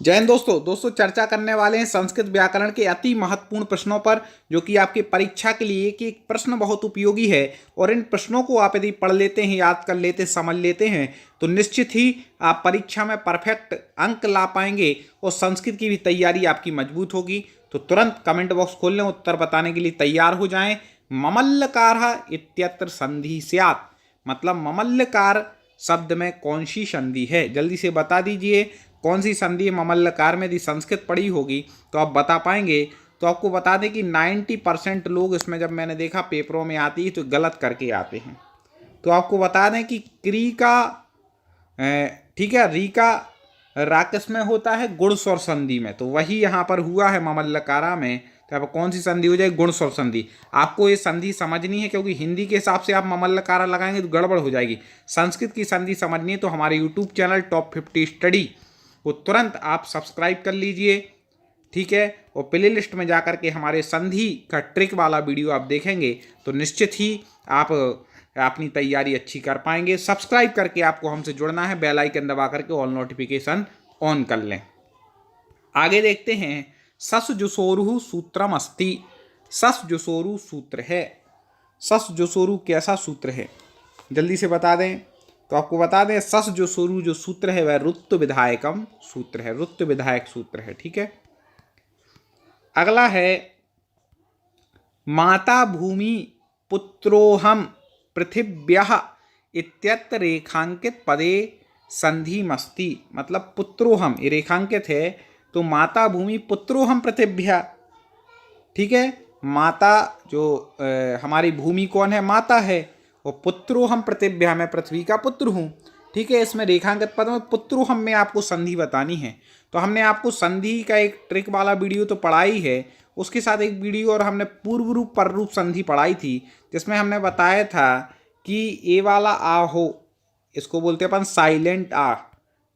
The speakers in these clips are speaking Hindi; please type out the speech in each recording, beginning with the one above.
जय हिंद दोस्तों चर्चा करने वाले हैं संस्कृत व्याकरण के अति महत्वपूर्ण प्रश्नों पर, जो कि आपकी परीक्षा के लिए एक एक प्रश्न बहुत उपयोगी है। और इन प्रश्नों को आप यदि पढ़ लेते हैं, याद कर लेते, समझ लेते हैं, तो निश्चित ही आप परीक्षा में परफेक्ट अंक ला पाएंगे और संस्कृत की भी तैयारी आपकी मजबूत होगी। तो तुरंत कमेंट बॉक्स खोल लें, उत्तर बताने के लिए तैयार हो जाएं। ममल्लकार इत्यत्र संधि स्यात्, मतलब ममल्लकार शब्द में कौन सी संधि है, जल्दी से बता दीजिए कौन सी संधि है ममल्लकार में। यदि संस्कृत पढ़ी होगी तो आप बता पाएंगे। तो आपको बता दें कि 90% लोग इसमें, जब मैंने देखा पेपरों में आती है तो गलत करके आते हैं। तो आपको बता दें कि क्री का ठीक है, री का राकस में होता है, गुण स्वर संधि में, तो वही यहाँ पर हुआ है ममल्लकारा में। तो अब कौन सी संधि हो जाए? गुण स्वर संधि। आपको ये संधि समझनी है, क्योंकि हिंदी के हिसाब से आप ममल्लकारा लगाएंगे तो गड़बड़ हो जाएगी। संस्कृत की संधि समझनी है तो हमारे यूट्यूब चैनल टॉप 50 स्टडी को तुरंत आप सब्सक्राइब कर लीजिए, ठीक है। और प्ले लिस्ट में जाकर के हमारे संधि का ट्रिक वाला वीडियो आप देखेंगे तो निश्चित ही आप अपनी तैयारी अच्छी कर पाएंगे। सब्सक्राइब करके आपको हमसे जुड़ना है, बेल आइकन दबा करके ऑल नोटिफिकेशन ऑन कर लें। आगे देखते हैं, सस जुसोरु सूत्रम अस्ति। सस जुसोरु सूत्र है। सस जुसोरु कैसा सूत्र है, जल्दी से बता दें। तो आपको बता दें, सस जुसोरु जो सूत्र है वह रुत्व विधायकम सूत्र है, रुत्व विधायक सूत्र है, ठीक है। अगला है, माता भूमि पुत्रोहम पृथिव्यः इत्यत्र रेखांकित पदे संधिमस्ति, मतलब पुत्रोहम ये रेखांकित है, तो माता भूमि पुत्रोहम पृथिव्यः, ठीक है। माता जो हमारी भूमि कौन है? माता है। और पुत्रोहम पृथिव्यः, मैं पृथ्वी का पुत्र हूँ, ठीक है। इसमें रेखांकित पद में पुत्रोहम में आपको संधि बतानी है। तो हमने आपको संधि का एक ट्रिक वाला वीडियो तो पढ़ाई है, उसके साथ एक वीडियो और हमने पूर्व रूप पर रूप संधि पढ़ाई थी, जिसमें हमने बताया था कि ए वाला आ हो, इसको बोलते हैं अपन साइलेंट आ,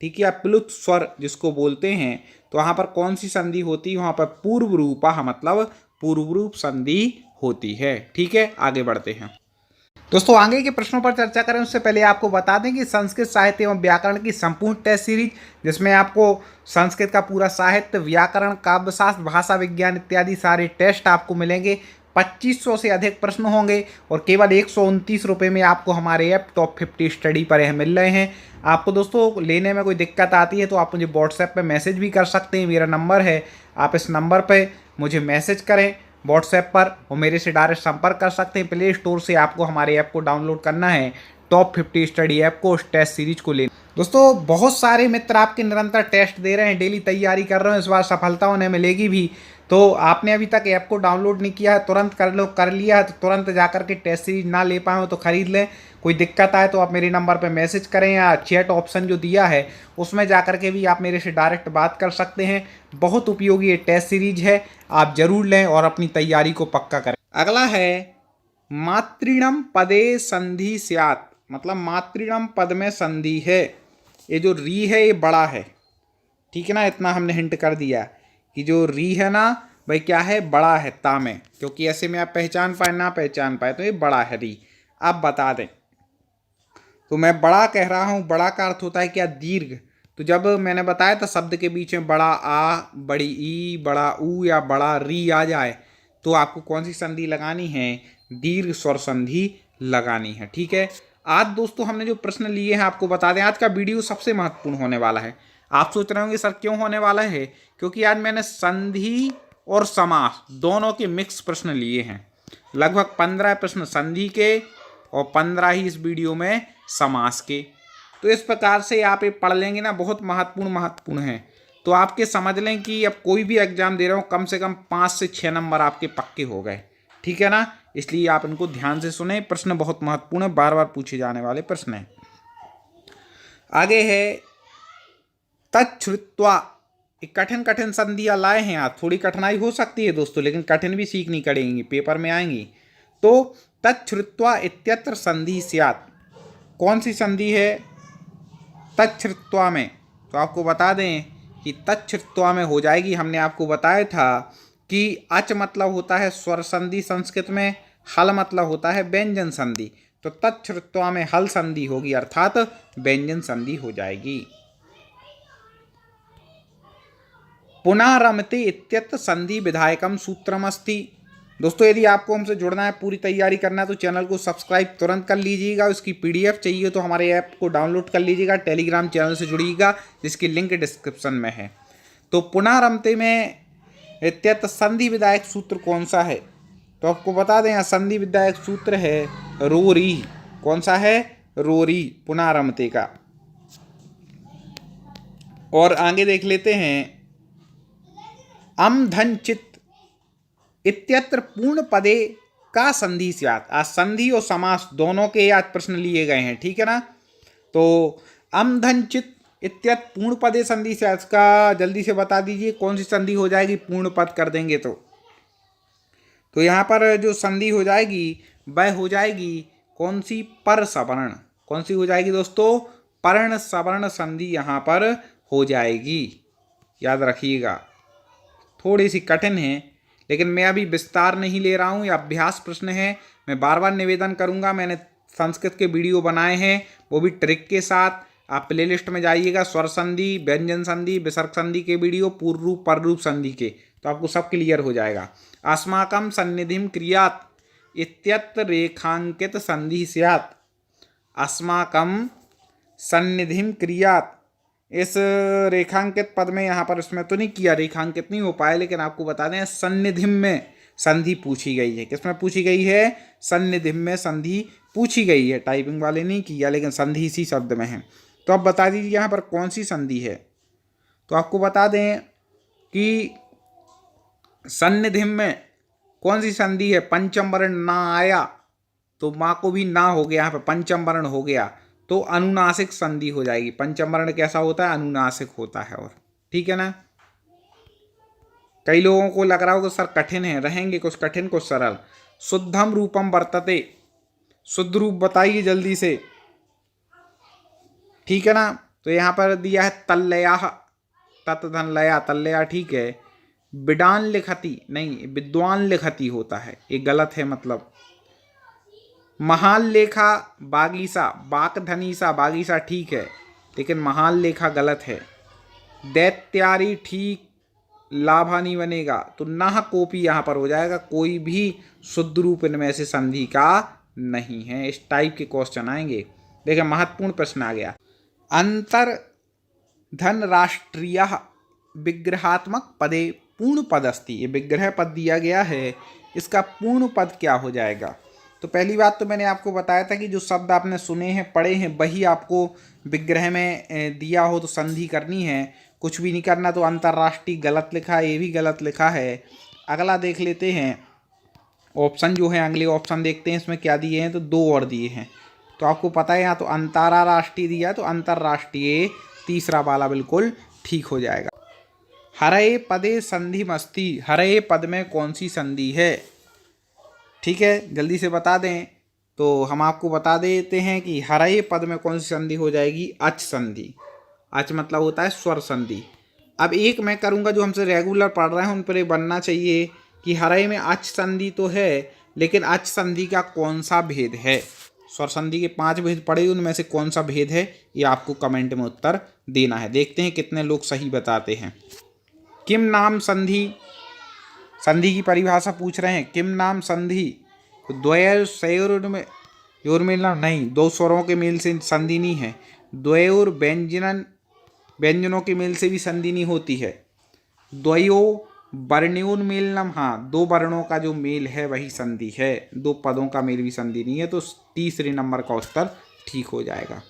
ठीक है, या प्लुत स्वर जिसको बोलते हैं। तो वहाँ पर कौन सी संधि होती है? वहाँ पर पूर्व रूपा, मतलब पूर्व रूप संधि होती है, ठीक है। आगे बढ़ते हैं दोस्तों, आगे के प्रश्नों पर चर्चा करें उससे पहले आपको बता दें कि संस्कृत साहित्य एवं व्याकरण की संपूर्ण टेस्ट सीरीज, जिसमें आपको संस्कृत का पूरा साहित्य, व्याकरण, काव्यशास्त्र, भाषा विज्ञान इत्यादि सारे टेस्ट आपको मिलेंगे। 2500 से अधिक प्रश्न होंगे और केवल 129 रुपये में आपको हमारे ऐप टॉप 50 स्टडी पर यह मिल रहे हैं। आपको दोस्तों लेने में कोई दिक्कत आती है तो आप मुझे व्हाट्सएप पर मैसेज भी कर सकते हैं, मेरा नंबर है, आप इस नंबर पर मुझे मैसेज करें व्हाट्सएप पर और मेरे से डायरेक्ट संपर्क कर सकते हैं। प्ले स्टोर से आपको हमारे ऐप को डाउनलोड करना है, टॉप 50 स्टडी ऐप को, उस टेस्ट सीरीज को लेना। दोस्तों बहुत सारे मित्र आपके निरंतर टेस्ट दे रहे हैं, डेली तैयारी कर रहे हैं, इस बार सफलता उन्हें मिलेगी भी। तो आपने अभी तक ऐप को डाउनलोड नहीं किया है, तुरंत कर लो, कर लिया है तो तुरंत जाकर के टेस्ट सीरीज ना ले पाए तो खरीद लें। कोई दिक्कत आए तो आप मेरे नंबर पर मैसेज करें, या चैट ऑप्शन जो दिया है उसमें जाकर के भी आप मेरे से डायरेक्ट बात कर सकते हैं। बहुत उपयोगी ये टेस्ट सीरीज है, आप जरूर लें और अपनी तैयारी को पक्का करें। अगला है, मातृणम पदे संधि स्यात्, मतलब मातृणम पद में संधि है। ये जो री है ये बड़ा है, ठीक है ना, इतना हमने हिंट कर दिया कि जो री है ना भाई क्या है? बड़ा है ता में, क्योंकि ऐसे में आप पहचान पाए ना पहचान पाए तो ये बड़ा है री। आप बता दें, तो मैं बड़ा कह रहा हूँ, बड़ा का अर्थ होता है क्या? दीर्घ। तो जब मैंने बताया था शब्द के बीच में बड़ा आ, बड़ी ई, बड़ा ऊ या बड़ा री आ जाए तो आपको कौन सी संधि लगानी है? दीर्घ स्वर संधि लगानी है, ठीक है। आज दोस्तों हमने जो प्रश्न लिए हैं आपको बता दें, आज का वीडियो सबसे महत्वपूर्ण होने वाला है। आप सोच रहे होंगे सर क्यों होने वाला है? क्योंकि आज मैंने संधि और समास दोनों के मिक्स प्रश्न लिए हैं। लगभग 15 प्रश्न संधि के और 15 ही इस वीडियो में समास के। तो इस प्रकार से आप ये पढ़ लेंगे ना, बहुत महत्वपूर्ण है। तो आपके समझ लें कि अब कोई भी एग्जाम दे रहे हो कम से कम 5 से 6 नंबर आपके पक्के हो गए, ठीक है ना। इसलिए आप इनको ध्यान से सुने, प्रश्न बहुत महत्वपूर्ण है, बार बार पूछे जाने वाले प्रश्न हैं। आगे है, तच्छ्रुत्वा। कठिन कठिन संधियाँ लाए हैं आप, थोड़ी कठिनाई हो सकती है दोस्तों, लेकिन कठिन भी सीखनी पड़ेंगी, पेपर में आएंगी। तो तच्छ्रुत्वा इत्यत्र संधि स्यात्, कौन सी संधि है तच्छ्रुत्वा में? तो आपको बता दें कि तच्छ्रुत्वा में हो जाएगी, हमने आपको बताया था कि अच मतलब होता है स्वर संधि संस्कृत में, हल मतलब होता है व्यंजन संधि। तो तच्छ्रुत्वा में हल संधि होगी, अर्थात व्यंजन संधि हो जाएगी। पुनः रमते इत्यत्र संधि विधायकम सूत्रमस्ति। दोस्तों यदि आपको हमसे जुड़ना है, पूरी तैयारी करना है, तो चैनल को सब्सक्राइब तुरंत कर लीजिएगा। उसकी पीडीएफ चाहिए तो हमारे ऐप को डाउनलोड कर लीजिएगा, टेलीग्राम चैनल से जुड़िएगा जिसकी लिंक डिस्क्रिप्शन में है। तो पुनः रमते में इत्यत्र संधि विधायक सूत्र कौन सा है? तो आपको बता दें, संधि विधायक सूत्र है रोरी। कौन सा है? रोरी, पुनः रमते का। और आगे देख लेते हैं, अम धन चित इत्यत्र पूर्ण पदे का संधि स्यात्। आज संधि और समास दोनों के आज प्रश्न लिए गए हैं, ठीक है ना। तो अम धन चित इत्यत्र पूर्ण पदे संधि स्यात् का जल्दी से बता दीजिए कौन सी संधि हो जाएगी पूर्ण पद कर देंगे तो यहाँ पर जो संधि हो जाएगी वह हो जाएगी कौन सी? पर सवर्ण। कौन सी हो जाएगी दोस्तों? पर्ण सवर्ण संधि यहाँ पर हो जाएगी, याद रखिएगा। थोड़ी सी कठिन है लेकिन मैं अभी विस्तार नहीं ले रहा हूँ, ये अभ्यास प्रश्न है। मैं बार बार निवेदन करूँगा, मैंने संस्कृत के वीडियो बनाए हैं वो भी ट्रिक के साथ। आप प्लेलिस्ट में जाइएगा, स्वर संधि, व्यंजन संधि, विसर्ग संधि के वीडियो, पूर्व रूप पर रूप संधि के, तो आपको सब क्लियर हो जाएगा। अस्माकं सन्निधिं क्रियात् इत्यत्र रेखांकित संधि स्यात्। अस्माकं सन्निधिं क्रियात्, इस रेखांकित पद में यहाँ पर इसमें तो नहीं किया, रेखांकित नहीं हो पाया, लेकिन आपको बता दें सन्निधिम में संधि पूछी गई है। किसमें पूछी गई है? सन्निधिम में संधि पूछी गई है। टाइपिंग वाले नहीं किया लेकिन संधि इसी शब्द में है। तो अब बता दीजिए यहाँ पर कौन सी संधि है। तो आपको बता दें कि सन्निधिम में कौन सी संधि है? पंचम वर्ण ना आया तो माँ को भी ना हो गया, यहाँ पर पंचम वर्ण हो गया तो अनुनासिक संधि हो जाएगी। पंचम वर्ण कैसा होता है? अनुनासिक होता है। और ठीक है ना। कई लोगों को लग रहा होगा सर कठिन है, रहेंगे कुछ कठिन कुछ सरल। शुद्धम रूपम वर्तते, शुद्ध रूप बताइए जल्दी से, ठीक है ना। तो यहाँ पर दिया है तल्लया, तत्धन लया, तल्लया ठीक है। विडान लिखती नहीं, विद्वान लिखती होता है, ये गलत है मतलब। महाल लेखा बागीसा, बाक धनीसा बागीसा ठीक है, लेकिन महाल लेखा गलत है। दैत्यारी ठीक, लाभा नहीं बनेगा, तो नाह कोपी यहाँ पर हो जाएगा। कोई भी शुद्ध रूप इनमें से संधि का नहीं है। इस टाइप के क्वेश्चन आएंगे। देखिए महत्वपूर्ण प्रश्न आ गया। अंतर धन राष्ट्रीय विग्रहात्मक पदे पूर्ण पद अस्ति। ये विग्रह पद दिया गया है, इसका पूर्ण पद क्या हो जाएगा? तो पहली बात तो मैंने आपको बताया था कि जो शब्द आपने सुने हैं पढ़े हैं वही आपको विग्रह में दिया हो तो संधि करनी है, कुछ भी नहीं करना। तो अंतर्राष्ट्रीय गलत लिखा है, ये भी गलत लिखा है। अगला देख लेते हैं ऑप्शन जो है, अगले ऑप्शन देखते हैं इसमें क्या दिए हैं। तो दो और दिए हैं, तो आपको पता है यहाँ तो अंतर्राष्ट्रीय दिया तो अंतर्राष्ट्रीय तीसरा वाला बिल्कुल ठीक हो जाएगा। हरे पदे संधि मस्ती, हरे पद में कौन सी संधि है? ठीक है, जल्दी से बता दें। तो हम आपको बता देते हैं कि हरे पद में कौन सी संधि हो जाएगी? अच संधि। अच मतलब होता है स्वर संधि। अब एक मैं करूंगा जो हमसे रेगुलर पढ़ रहे हैं उन पर बनना चाहिए कि हरे में अच संधि तो है, लेकिन अच संधि का कौन सा भेद है? स्वर संधि के 5 भेद पढ़े, उनमें से कौन सा भेद है ये आपको कमेंट में उत्तर देना है। देखते हैं कितने लोग सही बताते हैं। किम नाम संधि, संधि की परिभाषा पूछ रहे हैं। किम नाम संधि, द्वयोर सयोर में योरमेलना नहीं, दो स्वरों के मेल से संधि नहीं है। द्वयोर व्यंजनन, व्यंजनों के मेल से भी संधि नहीं होती है। द्वयो वर्ण्योन्मेलनम, हाँ दो वर्णों का जो मेल है वही संधि है, दो पदों का मेल भी संधि नहीं है। तो तीसरे नंबर का उत्तर ठीक हो जाएगा।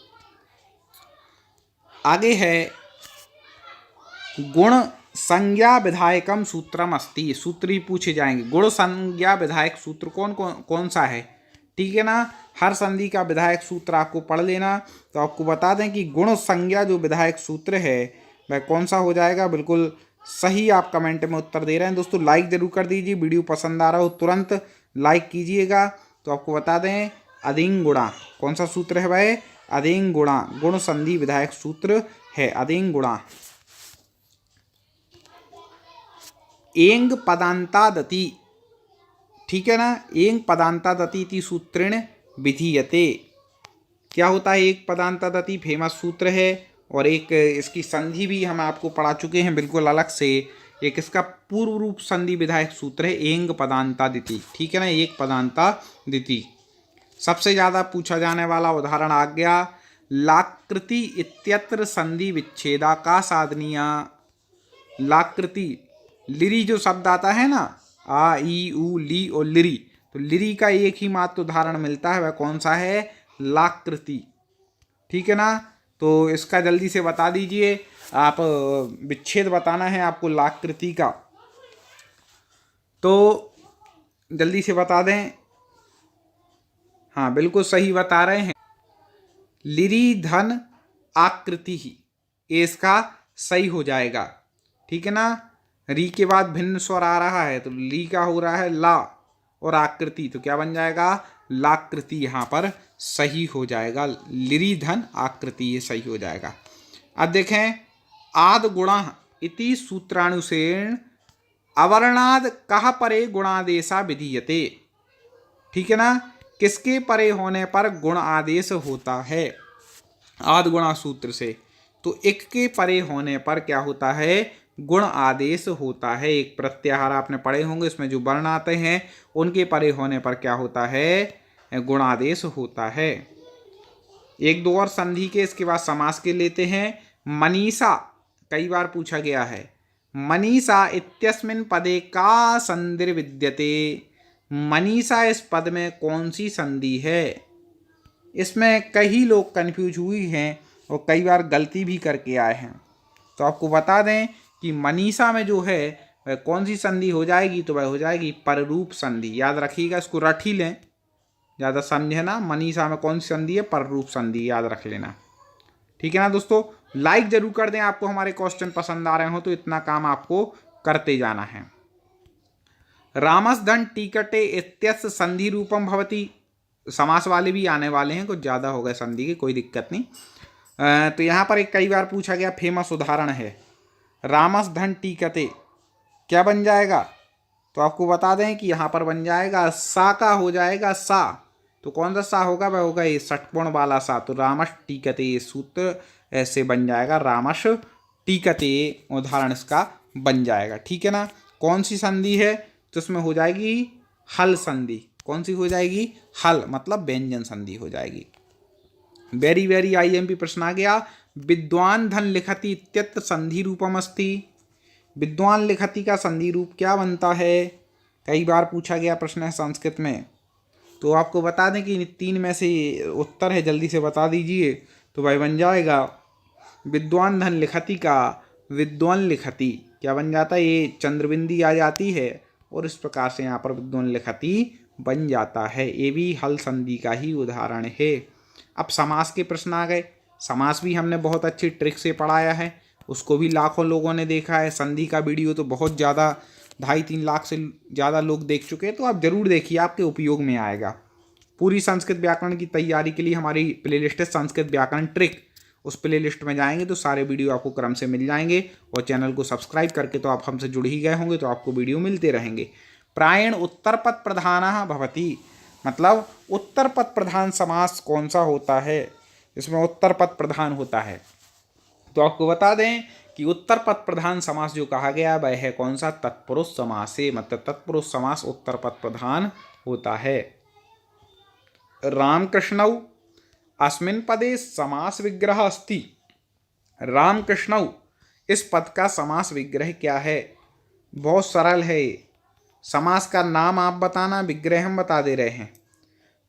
आगे है गुण संज्ञा विधायकम सूत्रम अस्ति। सूत्र ही पूछे जाएंगे। गुण संज्ञा विधायक सूत्र कौन सा है? ठीक है ना। हर संधि का विधायक सूत्र आपको पढ़ लेना। तो आपको बता दें कि गुण संज्ञा जो विधायक सूत्र है वह कौन सा हो जाएगा? बिल्कुल सही आप कमेंट में उत्तर दे रहे हैं। दोस्तों लाइक जरूर कर दीजिए, वीडियो पसंद आ रहा हो तुरंत लाइक कीजिएगा। तो आपको बता दें अधिंग गुणा, कौन सा सूत्र है भाई? अधिंग गुणा, गुण संधि विधायक सूत्र है अधिंग गुणा। एंग पदांतादति, ठीक है ना। एंग पदांतादति इति सूत्रेण विधीयते। क्या होता है एक पदांतादति? फेमस सूत्र है। और एक इसकी संधि भी हम आपको पढ़ा चुके हैं बिल्कुल अलग से, एक इसका पूर्व रूप संधि विधायक सूत्र है एंग पदांता दिति, ठीक है ना, एक पदांता दिति। सबसे ज़्यादा पूछा जाने वाला उदाहरण आ गया लाकृति इत्यत्र संधि विच्छेदा का साधनीया। लाकृति लिरी जो शब्द आता है ना, आ ई उ ली और लिरी, तो लिरी का एक ही मात्र उदाहरण मिलता है, वह कौन सा है, लाकृति, ठीक है ना। तो इसका जल्दी से बता दीजिए आप, विच्छेद बताना है आपको लाकृति का, तो जल्दी से बता दें। हाँ बिल्कुल सही बता रहे हैं, लिरी धन आकृति ही, ये इसका सही हो जाएगा, ठीक है ना। री के बाद भिन्न स्वर आ रहा है तो ली का हो रहा है ला, और आकृति तो क्या बन जाएगा, लाकृति, यहाँ पर सही हो जाएगा, लिरी धन आकृति, ये सही हो जाएगा। अब देखें आद गुणा इति सूत्रानुसेण अवर्णाद कह परे गुणादेशा विधीयते, ठीक है ना, किसके परे होने पर गुण आदेश होता है, आद गुणा सूत्र से, तो एक के परे होने पर क्या होता है, गुण आदेश होता है। एक प्रत्याहार आपने पढ़े होंगे, इसमें जो वर्ण आते हैं उनके परे होने पर क्या होता है, गुण आदेश होता है। एक दो और संधि के, इसके बाद समास के लेते हैं। मनीषा कई बार पूछा गया है, मनीषा इत्यस्मिन् पदे का संधि विद्यते, मनीषा इस पद में कौन सी संधि है। इसमें कई लोग कंफ्यूज हुई हैं और कई बार गलती भी करके आए हैं, तो आपको बता दें कि मनीषा में जो है वह कौन सी संधि हो जाएगी, तो वह हो जाएगी पररूप संधि। याद रखिएगा, इसको रट ही लें, ज़्यादा समझे ना। मनीषा में कौन सी संधि है, पररूप संधि, याद रख लेना, ठीक है ना दोस्तों। लाइक जरूर कर दें, आपको हमारे क्वेश्चन पसंद आ रहे हो तो इतना काम आपको करते जाना है। रामसधन टीकटे इत्यस्य संधि रूपम भवति, समास वाले भी आने वाले हैं, कुछ ज़्यादा हो गए संधि के, कोई दिक्कत नहीं। तो यहाँ पर एक कई बार पूछा गया फेमस उदाहरण है, रामसधन टीकते क्या बन जाएगा, तो आपको बता दें कि यहाँ पर बन जाएगा सा का हो जाएगा सा, तो कौन सा सा होगा, वह होगा ये षटकोण वाला सा, तो रामस टीकते, ये सूत्र ऐसे बन जाएगा, रामस टीकते, उदाहरण इसका बन जाएगा, ठीक है ना। कौन सी संधि है, तो इसमें हो जाएगी हल संधि, कौन सी हो जाएगी, हल, मतलब व्यंजन संधि हो जाएगी। वेरी वेरी आईएमपी प्रश्न आ गया, विद्वान धन लिखति इत्यत्र संधि रूपम अस्ति, विद्वान लिखति का संधि रूप क्या बनता है, कई बार पूछा गया प्रश्न है संस्कृत में। तो आपको बता दें कि तीन में से उत्तर है, जल्दी से बता दीजिए। तो भाई बन जाएगा विद्वान धन लिखति का विद्वान लिखति क्या बन जाता है, ये चंद्रबिंदी आ जाती है और इस प्रकार से यहाँ पर विद्वान लिखति बन जाता है। ये भी हल संधि का ही उदाहरण है। अब समास के प्रश्न आ गए। समास भी हमने बहुत अच्छी ट्रिक से पढ़ाया है, उसको भी लाखों लोगों ने देखा है। संधि का वीडियो तो बहुत ज़्यादा 2.5-3 लाख से ज़्यादा लोग देख चुके हैं, तो आप ज़रूर देखिए, आपके उपयोग में आएगा। पूरी संस्कृत व्याकरण की तैयारी के लिए हमारी प्लेलिस्ट है संस्कृत व्याकरण ट्रिक, उस प्लेलिस्ट में जाएंगे तो सारे वीडियो आपको क्रम से मिल जाएंगे। और चैनल को सब्सक्राइब करके तो आप हमसे जुड़ ही गए होंगे, तो आपको वीडियो मिलते रहेंगे। प्रायण उत्तर पद प्रधान भवति, मतलब उत्तर पद प्रधान समास कौन सा होता है, इसमें उत्तर पद प्रधान होता है। तो आपको बता दें कि उत्तर पद प्रधान समास जो कहा गया वह है कौन सा, तत्पुरुष समास है, मतलब तत्पुरुष समास उत्तर पद प्रधान होता है। रामकृष्णौ अस्मिन् पदे समास विग्रह अस्ति, रामकृष्णौ इस पद का समास विग्रह क्या है, बहुत सरल है। समास का नाम आप बताना, विग्रह हम बता दे रहे हैं।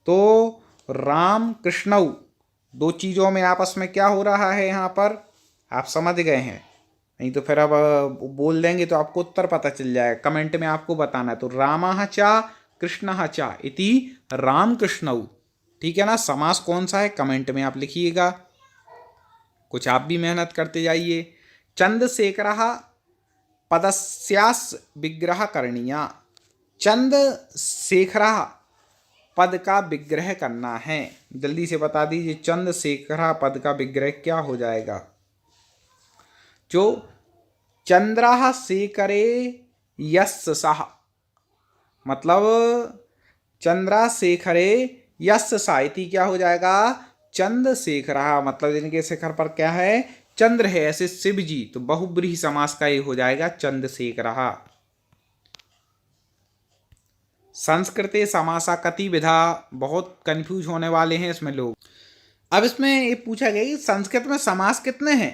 तो राम कृष्णौ, दो चीज़ों में आपस में क्या हो रहा है यहाँ पर, आप समझ गए हैं, नहीं तो फिर अब बोल देंगे तो आपको उत्तर पता चल जाएगा। कमेंट में आपको बताना है। तो रामः च कृष्णः च इति रामकृष्णौ, ठीक है ना। समास कौन सा है कमेंट में आप लिखिएगा, कुछ आप भी मेहनत करते जाइए। चंद्रशेखरः पदस्यास् विग्रह करणीया, चंद्रशेखरः पद का विग्रह करना है, जल्दी से बता दीजिए। चंद्रशेखरः पद का विग्रह क्या हो जाएगा, जो चंद्रः शेखरे यस्य सः, मतलब चंद्रशेखरे यस्य सा इति क्या हो जाएगा, चंद्रशेखरः, मतलब जिनके शिखर पर क्या है, चंद्र है ऐसे शिव जी, तो बहुब्रीहि समास का ये हो जाएगा चंद्रशेखरः। संस्कृते समासा कति विधा, बहुत कंफ्यूज होने वाले हैं इसमें लोग। अब इसमें ये पूछा गया कि संस्कृत में समास कितने हैं।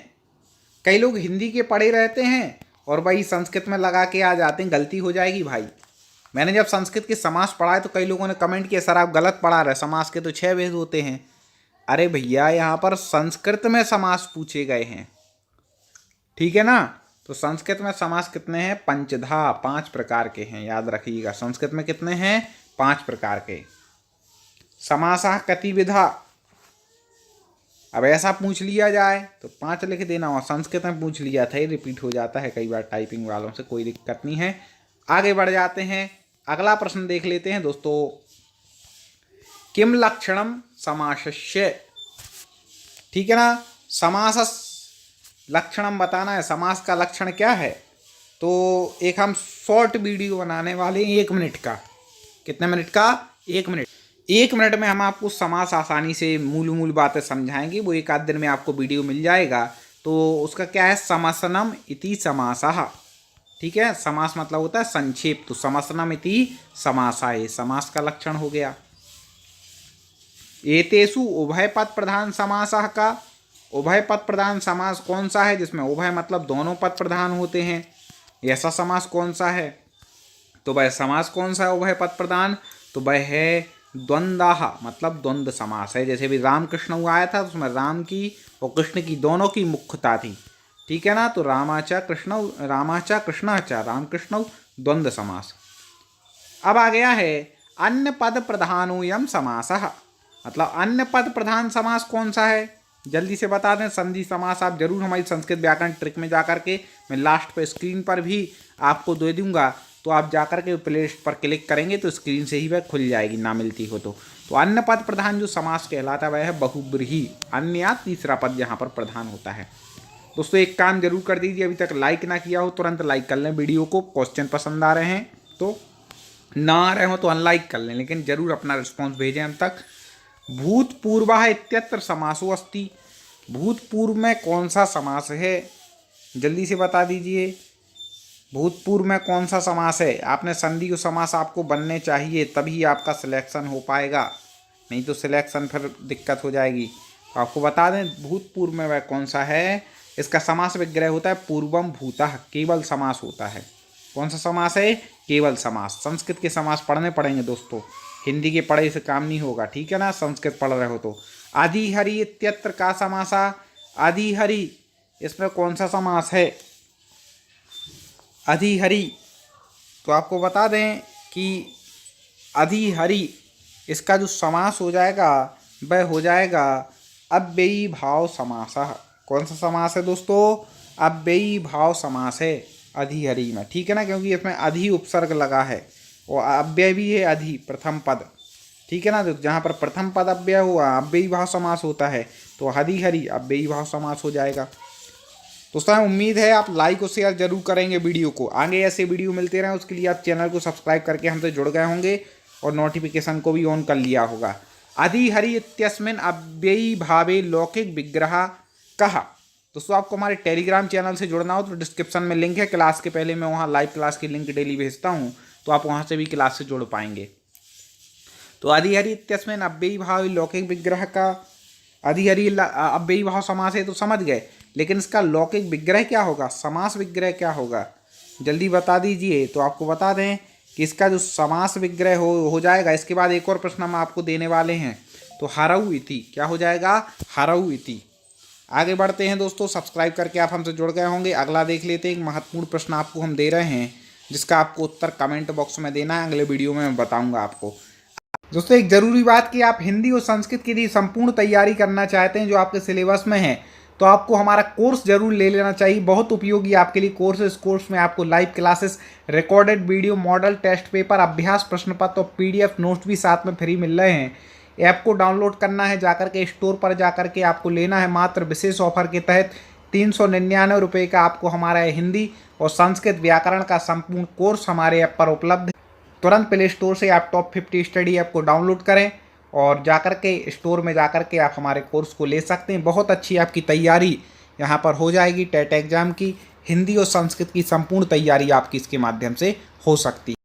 कई लोग हिंदी के पढ़े रहते हैं और भाई संस्कृत में लगा के आ जाते हैं, गलती हो जाएगी भाई। मैंने जब संस्कृत के समास पढ़ा है तो कई लोगों ने कमेंट किया सर आप गलत पढ़ा रहे, समास के तो 6 भेद होते हैं। अरे भैया यहाँ पर संस्कृत में समास पूछे गए हैं, ठीक है ना। तो संस्कृत में समास कितने हैं, पंचधा, 5 प्रकार के हैं, याद रखिएगा। संस्कृत में कितने हैं, 5 प्रकार के। समासः कति विधा, अब ऐसा पूछ लिया जाए तो 5 लिख देना, और संस्कृत में पूछ लिया था, ये रिपीट हो जाता है कई बार टाइपिंग वालों से, कोई दिक्कत नहीं है। आगे बढ़ जाते हैं, अगला प्रश्न देख लेते हैं दोस्तों। किम लक्षणम समासस्य, ठीक है ना। समास लक्षणम बताना है, समास का लक्षण क्या है। तो एक हम शॉर्ट वीडियो बनाने वाले हैं 1 मिनट का। कितने मिनट का, 1 मिनट। 1 मिनट में हम आपको समास आसानी से मूल बातें समझाएंगे, वो एक आध दिन में आपको वीडियो मिल जाएगा। तो उसका क्या है, समसनम इति समासः, ठीक है। समास मतलब होता है संक्षेप, तो समसनम इति समासः, ये समास का लक्षण हो गया। एतेषु उभय पद प्रधान समासः का, उभय पद प्रधान समास कौन सा है जिसमें उभय मतलब दोनों पद प्रधान होते हैं, ऐसा समास कौन सा है। तो वह समास कौन सा है उभय पद प्रधान, तो वह है द्वंद्वः, मतलब द्वंद्व समास है। जैसे भी रामकृष्ण आया था तो उसमें राम की और कृष्ण की दोनों की मुख्यता थी, ठीक है ना। तो रामाचा कृष्ण, रामाचा कृष्णाचा, राम कृष्ण, द्वंद्व समास। अब आ गया है अन्य पद प्रधानोयम समासः, मतलब अन्य पद प्रधान समास कौन सा है, जल्दी से बता दें। संधि समास आप जरूर हमारी संस्कृत व्याकरण ट्रिक में जाकर के, मैं लास्ट पे स्क्रीन पर भी आपको दे दूंगा, तो आप जाकर के प्ले लिस्ट पर क्लिक करेंगे तो स्क्रीन से ही वह खुल जाएगी, ना मिलती हो तो। अन्य पद प्रधान जो समास कहलाता है वह है बहुब्रीहि, अन्य या तीसरा पद यहाँ पर प्रधान होता है। दोस्तों एक काम जरूर कर दीजिए, अभी तक लाइक ना किया हो तुरंत लाइक कर लें वीडियो को। क्वेश्चन पसंद आ रहे हैं तो, ना आ रहे हो तो अनलाइक कर लें, लेकिन जरूर अपना रिस्पॉन्स भेजें हम तक। भूतपूर्वः इत्यत्र समासो अस्ति, भूतपूर्व में कौन सा समास है, जल्दी से बता दीजिए। भूतपूर्व में कौन सा समास है। आपने संधि को समास आपको बनने चाहिए, तभी आपका सिलेक्शन हो पाएगा, नहीं तो सिलेक्शन फिर दिक्कत हो जाएगी। तो आपको बता दें भूतपूर्व में वह कौन सा है। इसका समास विग्रह होता है पूर्वम भूतः, केवल समास होता है। कौन सा समास है, केवल समास। संस्कृत के समास पढ़ने पड़ेंगे दोस्तों, हिंदी के पढ़े से काम नहीं होगा, ठीक है ना। संस्कृत पढ़ रहे हो तो। अधिहरि इत्यत्र का समासा, अधिहरि इसमें कौन सा समास है, अधिहरि। तो आपको बता दें कि अधिहरि इसका जो समास हो जाएगा वह हो जाएगा अव्ययी भाव समासः। कौन सा समास है दोस्तों, अव्ययी भाव समास है अधिहरि में, ठीक है ना, क्योंकि इसमें अधि उपसर्ग लगा है और अव्यय भी है अधि, प्रथम पद, ठीक है ना। तो जहाँ पर प्रथम पद अव्यय हुआ अव्ययी भाव समास होता है, तो अधिहरि अव्ययी भाव समास हो जाएगा। दोस्तों उम्मीद है आप लाइक और शेयर जरूर करेंगे वीडियो को, आगे ऐसे वीडियो मिलते रहें उसके लिए आप चैनल को सब्सक्राइब करके हमसे जुड़ गए होंगे और नोटिफिकेशन को भी ऑन कर लिया होगा। अधिहरि इत्यस्मिन् अव्ययी भावे लौकिक विग्रह कहा। दोस्तों आपको हमारे टेलीग्राम चैनल से जुड़ना हो तो डिस्क्रिप्शन में लिंक है, क्लास के पहले मैं वहाँ लाइव क्लास की लिंक डेली भेजता हूँ, तो आप वहाँ से भी क्लास से जुड़ पाएंगे। तो अधिहरि इत्यस्मिन् अव्ययी भावे लौकिक विग्रह का, अधिहरि अव्ययी भाव समास है तो समझ गए, लेकिन इसका लौकिक विग्रह क्या होगा, समास विग्रह क्या होगा, जल्दी बता दीजिए। तो आपको बता दें कि इसका जो समास विग्रह हो जाएगा। इसके बाद एक और प्रश्न हम आपको देने वाले हैं, तो हरऊ इति, क्या हो जाएगा, हरऊ इति। आगे बढ़ते हैं दोस्तों, सब्सक्राइब करके आप हमसे जुड़ गए होंगे। अगला देख लेते हैं, एक महत्वपूर्ण प्रश्न आपको हम दे रहे हैं जिसका आपको उत्तर कमेंट बॉक्स में देना है, अगले वीडियो में मैं बताऊँगा आपको। दोस्तों एक ज़रूरी बात कि आप हिंदी और संस्कृत की संपूर्ण तैयारी करना चाहते हैं जो आपके सिलेबस में है, तो आपको हमारा कोर्स जरूर ले लेना चाहिए, बहुत उपयोगी आपके लिए कोर्स है। इस कोर्स में आपको live classes, recorded video, model test paper, अभ्यास प्रश्न पत्र और PDF नोट्स भी साथ में फ्री मिल रहे हैं। ऐप को डाउनलोड करना है, जाकर के स्टोर पर जाकर के आपको लेना है। मात्र विशेष ऑफर के तहत 399 रुपये का आपको हमारा हिंदी और संस्कृत व्याकरण का संपूर्ण कोर्स हमारे ऐप पर उपलब्ध है। तुरंत प्ले स्टोर से आप टॉप 50 स्टडी ऐप को डाउनलोड करें और जाकर के स्टोर में जाकर के आप हमारे कोर्स को ले सकते हैं। बहुत अच्छी आपकी तैयारी यहाँ पर हो जाएगी टेट एग्जाम की। हिंदी और संस्कृत की संपूर्ण तैयारी आपकी इसके माध्यम से हो सकती है।